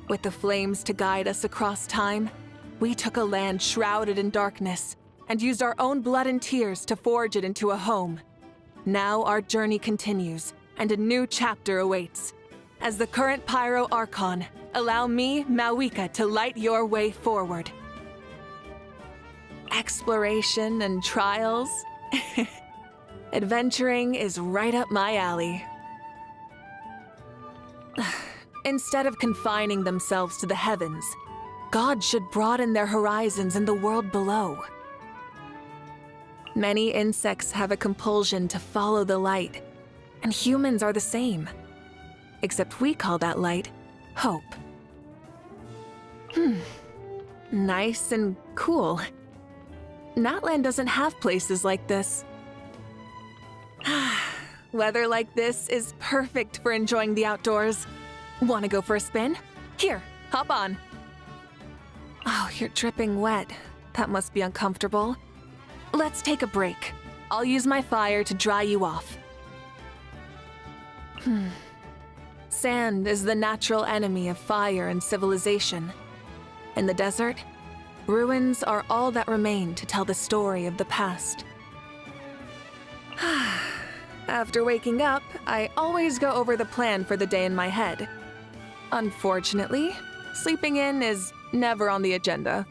With the flames to guide us across time, we took a land shrouded in darkness and used our own blood and tears to forge it into a home. Now our journey continues, and a new chapter awaits. As the current Pyro Archon, allow me, Mavuika, to light your way forward. Exploration and trials? Adventuring is right up my alley. Instead of confining themselves to the heavens, God should broaden their horizons in the world below. Many insects have a compulsion to follow the light, and humans are the same. Except we call that light hope. Nice and cool. Natlan doesn't have places like this. Weather like this is perfect for enjoying the outdoors. Want to go for a spin? Here, hop on. Oh, you're dripping wet. That must be uncomfortable. Let's take a break. I'll use my fire to dry you off. Sand is the natural enemy of fire and civilization. In the desert, ruins are all that remain to tell the story of the past. After waking up, I always go over the plan for the day in my head. Unfortunately, sleeping in is never on the agenda.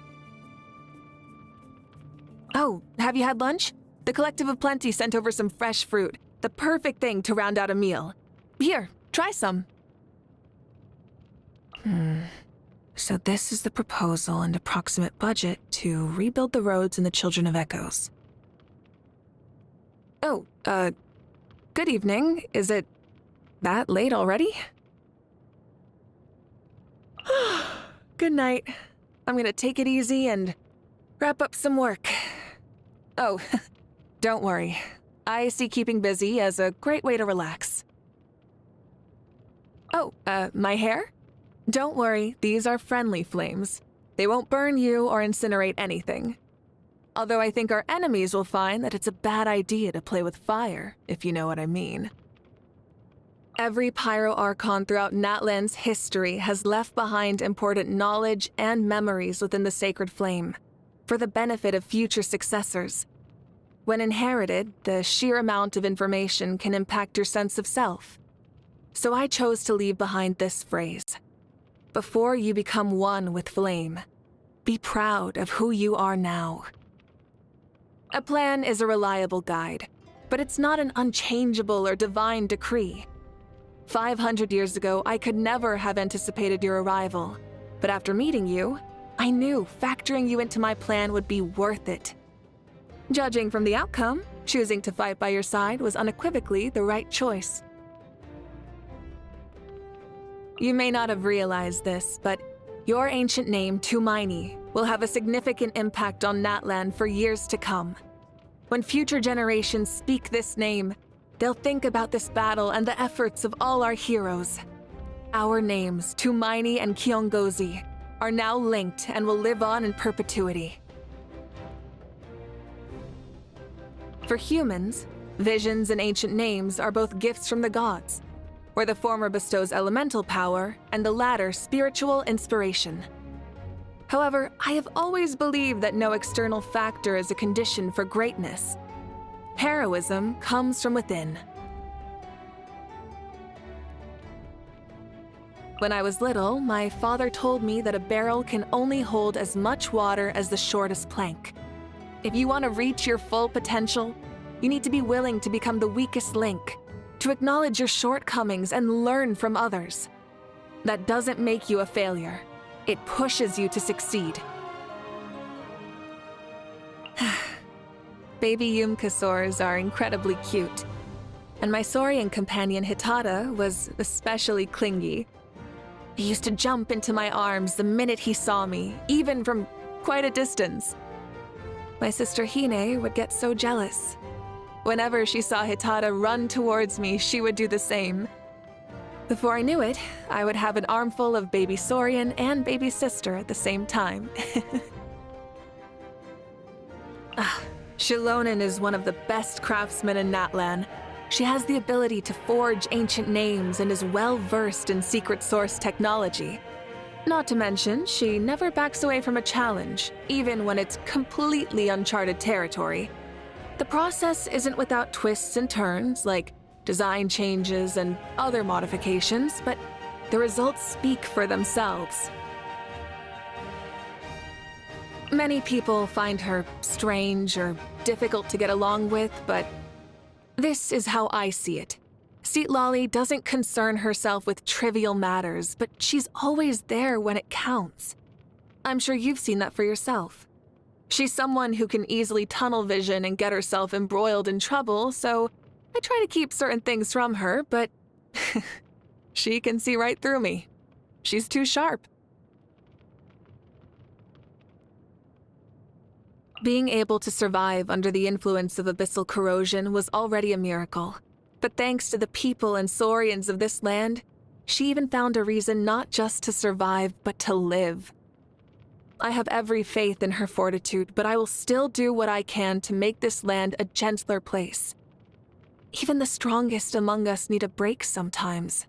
Oh, have you had lunch? The Collective of Plenty sent over some fresh fruit, the perfect thing to round out a meal. Here, try some. So this is the proposal and approximate budget to rebuild the roads in the Children of Echoes. Oh, good evening. Is it that late already? Good night. I'm gonna take it easy and wrap up some work. Oh, don't worry. I see keeping busy as a great way to relax. Oh, my hair? Don't worry, these are friendly flames. They won't burn you or incinerate anything. Although I think our enemies will find that it's a bad idea to play with fire, if you know what I mean. Every Pyro Archon throughout Natlan's history has left behind important knowledge and memories within the sacred flame, for the benefit of future successors. When inherited, the sheer amount of information can impact your sense of self. So I chose to leave behind this phrase. Before you become one with flame, be proud of who you are now. A plan is a reliable guide, but it's not an unchangeable or divine decree. 500 years ago, I could never have anticipated your arrival, but after meeting you, I knew factoring you into my plan would be worth it. Judging from the outcome, choosing to fight by your side was unequivocally the right choice. You may not have realized this, but your ancient name, Tumaini, will have a significant impact on Natlan for years to come. When future generations speak this name, they'll think about this battle and the efforts of all our heroes. Our names, Tumaini and Kiongozi, are now linked and will live on in perpetuity. For humans, visions and ancient names are both gifts from the gods, where the former bestows elemental power and the latter spiritual inspiration. However, I have always believed that no external factor is a condition for greatness. Heroism comes from within. When I was little, my father told me that a barrel can only hold as much water as the shortest plank. If you want to reach your full potential, you need to be willing to become the weakest link, to acknowledge your shortcomings and learn from others. That doesn't make you a failure. It pushes you to succeed. Baby Yumkasaurs are incredibly cute, and my Saurian companion Hitada was especially clingy. He used to jump into my arms the minute he saw me, even from quite a distance. My sister Hine would get so jealous. Whenever she saw Hitada run towards me, she would do the same. Before I knew it, I would have an armful of baby Saurian and baby sister at the same time. Shilonen is one of the best craftsmen in Natlan. She has the ability to forge ancient names and is well-versed in secret source technology. Not to mention, she never backs away from a challenge, even when it's completely uncharted territory. The process isn't without twists and turns, like design changes and other modifications, but the results speak for themselves. Many people find her strange or difficult to get along with, but this is how I see it. Seatlolly doesn't concern herself with trivial matters, but she's always there when it counts. I'm sure you've seen that for yourself. She's someone who can easily tunnel vision and get herself embroiled in trouble, so I try to keep certain things from her, but she can see right through me. She's too sharp. Being able to survive under the influence of abyssal corrosion was already a miracle. But thanks to the people and saurians of this land, she even found a reason not just to survive, but to live. I have every faith in her fortitude, but I will still do what I can to make this land a gentler place. Even the strongest among us need a break sometimes.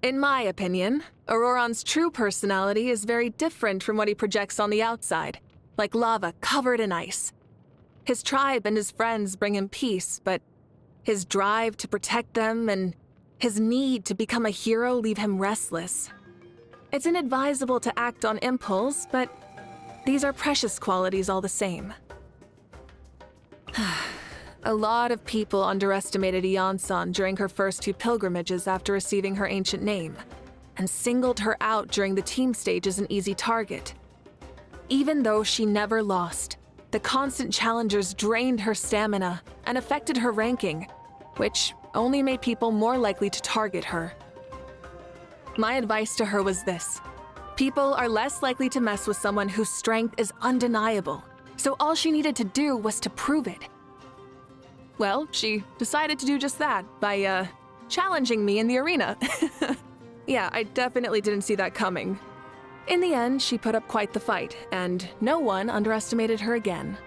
In my opinion, Auroron's true personality is very different from what he projects on the outside, like lava covered in ice. His tribe and his friends bring him peace, but his drive to protect them and his need to become a hero leave him restless. It's inadvisable to act on impulse, but these are precious qualities all the same. A lot of people underestimated Iansan during her first 2 pilgrimages after receiving her ancient name, and singled her out during the team stage as an easy target. Even though she never lost, the constant challengers drained her stamina and affected her ranking, which only made people more likely to target her. My advice to her was this: people are less likely to mess with someone whose strength is undeniable, so all she needed to do was to prove it. Well, she decided to do just that by, challenging me in the arena. Yeah, I definitely didn't see that coming. In the end, she put up quite the fight, and no one underestimated her again.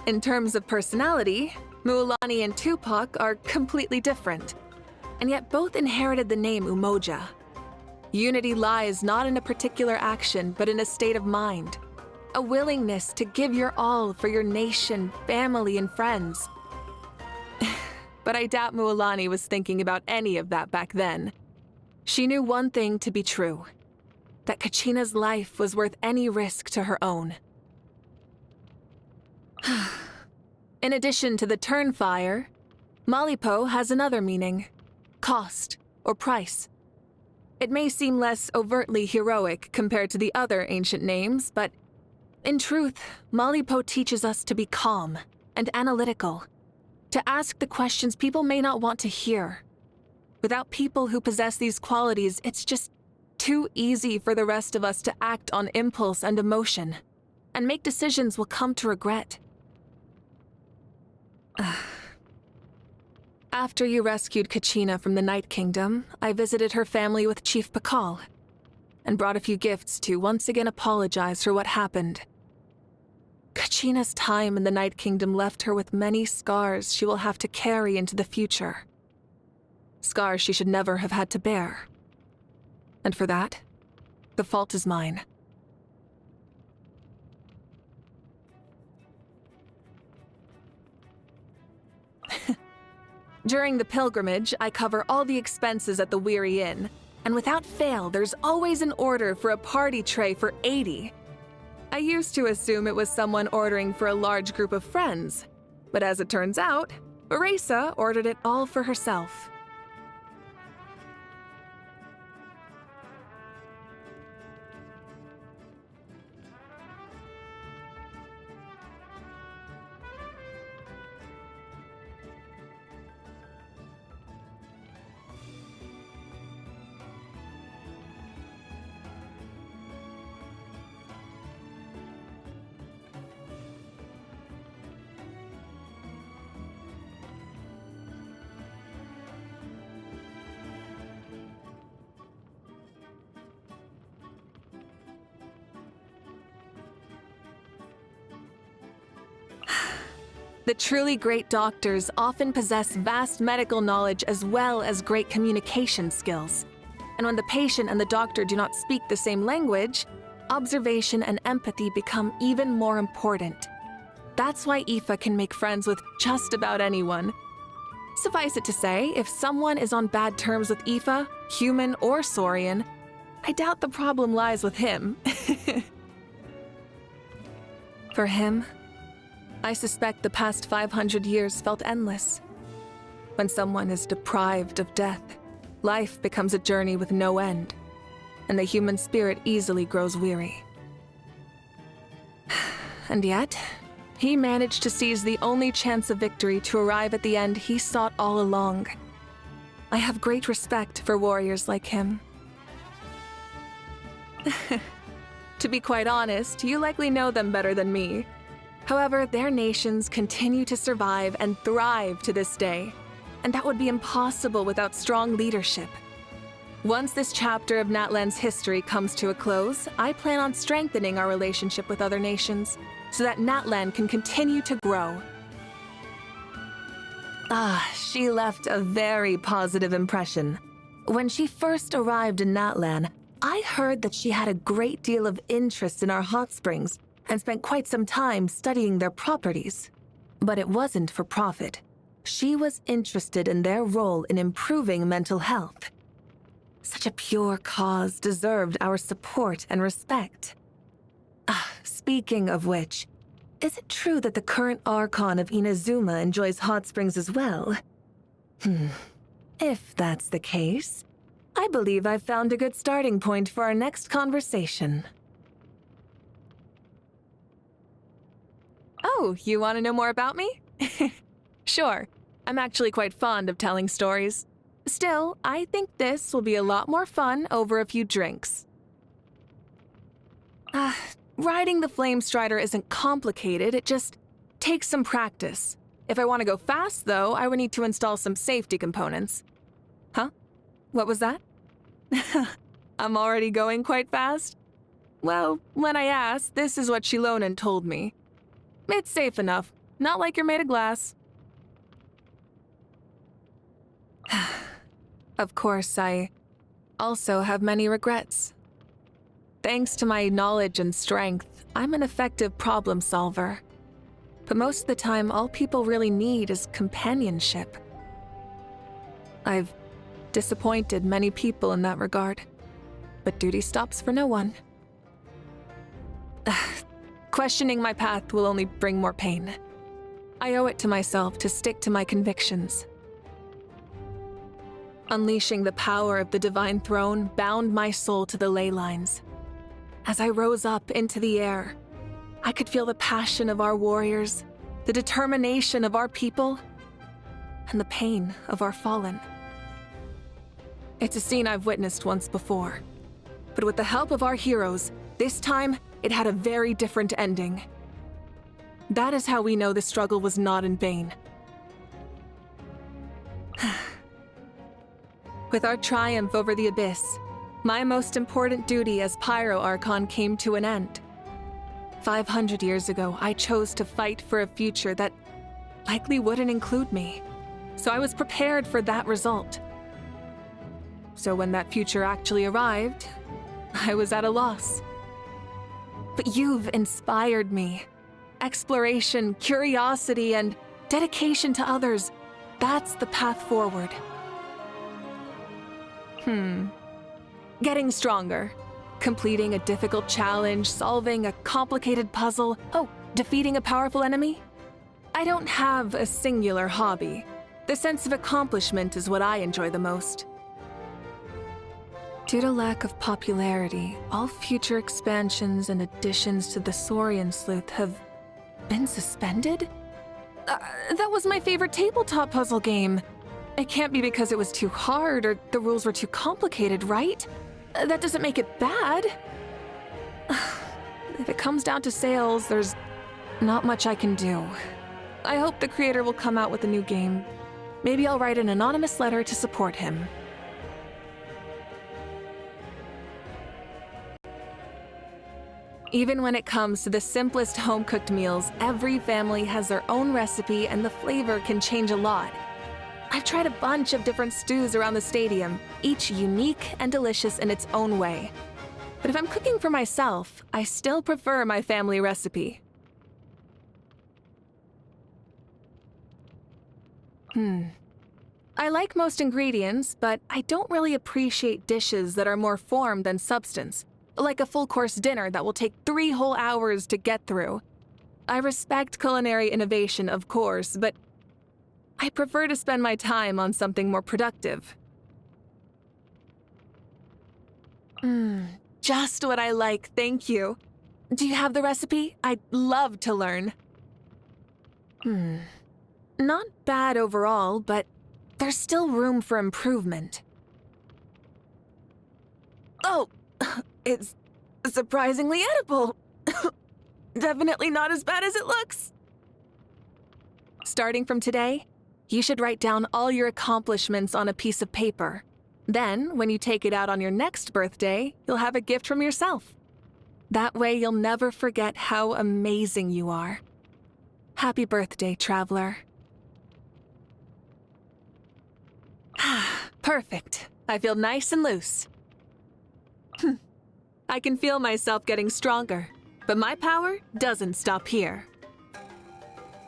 In terms of personality, Mualani and Tupac are completely different, and yet both inherited the name Umoja. Unity lies not in a particular action, but in a state of mind. A willingness to give your all for your nation, family, and friends. But I doubt Mualani was thinking about any of that back then. She knew one thing to be true: that Kachina's life was worth any risk to her own. In addition to the turn fire, Malipo has another meaning: cost or price. It may seem less overtly heroic compared to the other ancient names, but in truth, Malipo teaches us to be calm and analytical, to ask the questions people may not want to hear. Without people who possess these qualities, it's just too easy for the rest of us to act on impulse and emotion, and make decisions we'll come to regret. After you rescued Kachina from the Night Kingdom, I visited her family with Chief Pakal, and brought a few gifts to once again apologize for what happened. Kachina's time in the Night Kingdom left her with many scars she will have to carry into the future. Scars she should never have had to bear. And for that, the fault is mine. During the pilgrimage, I cover all the expenses at the Weary Inn, and without fail, there's always an order for a party tray for 80. I used to assume it was someone ordering for a large group of friends, but as it turns out, Beresa ordered it all for herself. The truly great doctors often possess vast medical knowledge as well as great communication skills. And when the patient and the doctor do not speak the same language, observation and empathy become even more important. That's why Aoife can make friends with just about anyone. Suffice it to say, if someone is on bad terms with Aoife, human or Saurian, I doubt the problem lies with him. For him, I suspect the past 500 years felt endless. When someone is deprived of death, life becomes a journey with no end, and the human spirit easily grows weary. And yet, he managed to seize the only chance of victory to arrive at the end he sought all along. I have great respect for warriors like him. To be quite honest, you likely know them better than me. However, their nations continue to survive and thrive to this day, and that would be impossible without strong leadership. Once this chapter of Natlan's history comes to a close, I plan on strengthening our relationship with other nations so that Natlan can continue to grow. She left a very positive impression. When she first arrived in Natlan, I heard that she had a great deal of interest in our hot springs and spent quite some time studying their properties. But it wasn't for profit. She was interested in their role in improving mental health. Such a pure cause deserved our support and respect. Speaking of which, is it true that the current Archon of Inazuma enjoys hot springs as well? If that's the case, I believe I've found a good starting point for our next conversation. Oh, you want to know more about me? Sure, I'm actually quite fond of telling stories. Still, I think this will be a lot more fun over a few drinks. Riding the Flame Strider isn't complicated, it just takes some practice. If I want to go fast, though, I would need to install some safety components. Huh? What was that? I'm already going quite fast? Well, when I asked, this is what Shilonen told me. It's safe enough, not like you're made of glass. Of course, I also have many regrets. Thanks to my knowledge and strength, I'm an effective problem solver. But most of the time, all people really need is companionship. I've disappointed many people in that regard, but duty stops for no one. Questioning my path will only bring more pain. I owe it to myself to stick to my convictions. Unleashing the power of the Divine Throne bound my soul to the ley lines. As I rose up into the air, I could feel the passion of our warriors, the determination of our people, and the pain of our fallen. It's a scene I've witnessed once before, but with the help of our heroes, this time it had a very different ending. That is how we know the struggle was not in vain. With our triumph over the Abyss, my most important duty as Pyro Archon came to an end. 500 years ago, I chose to fight for a future that likely wouldn't include me, so I was prepared for that result. So when that future actually arrived, I was at a loss. But you've inspired me. Exploration, curiosity, and dedication to others, that's the path forward. Getting stronger. Completing a difficult challenge, solving a complicated puzzle, defeating a powerful enemy. I don't have a singular hobby. The sense of accomplishment is what I enjoy the most. Due to lack of popularity, all future expansions and additions to the Saurian Sleuth have been suspended? That was my favorite tabletop puzzle game. It can't be because it was too hard or the rules were too complicated, right? That doesn't make it bad. If it comes down to sales, there's not much I can do. I hope the creator will come out with a new game. Maybe I'll write an anonymous letter to support him. Even when it comes to the simplest home-cooked meals, every family has their own recipe and the flavor can change a lot. I've tried a bunch of different stews around the stadium, each unique and delicious in its own way. But if I'm cooking for myself, I still prefer my family recipe. I like most ingredients, but I don't really appreciate dishes that are more form than substance, like a full-course dinner that will take 3 whole hours to get through. I respect culinary innovation, of course, but I prefer to spend my time on something more productive. Just what I like, thank you. Do you have the recipe? I'd love to learn. Not bad overall, but there's still room for improvement. Oh, it's surprisingly edible. Definitely not as bad as it looks. Starting from today, you should write down all your accomplishments on a piece of paper. Then, when you take it out on your next birthday, you'll have a gift from yourself. That way, you'll never forget how amazing you are. Happy birthday, traveler. Perfect. I feel nice and loose. I can feel myself getting stronger, but my power doesn't stop here.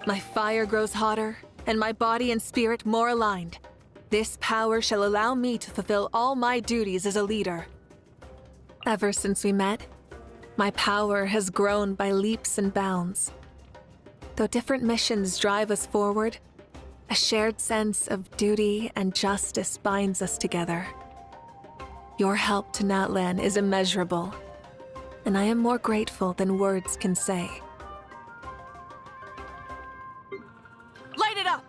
My fire grows hotter, and my body and spirit more aligned. This power shall allow me to fulfill all my duties as a leader. Ever since we met, my power has grown by leaps and bounds. Though different missions drive us forward, a shared sense of duty and justice binds us together. Your help to Natlan is immeasurable, and I am more grateful than words can say. Light it up!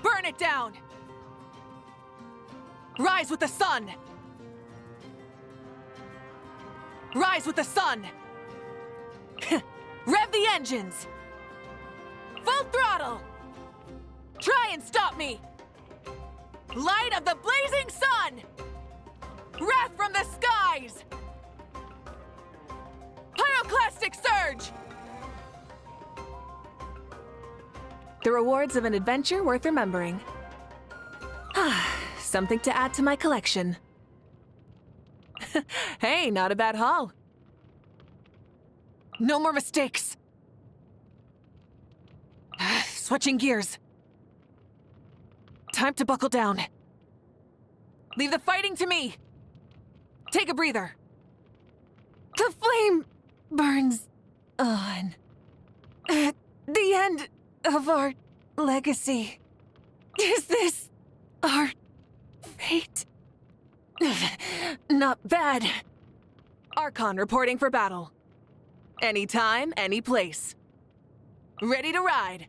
Burn it down! Rise with the sun! Rise with the sun! Rev the engines! Full throttle! Try and stop me! Light of the blazing sun! Wrath from the skies! Pyroclastic surge! The rewards of an adventure worth remembering. Something to add to my collection. Hey, not a bad haul. No more mistakes. Switching gears. Time to buckle down. Leave the fighting to me. Take a breather. The flame burns on. At the end of our legacy. Is this our fate? Not bad. Archon reporting for battle. Anytime, any place. Ready to ride.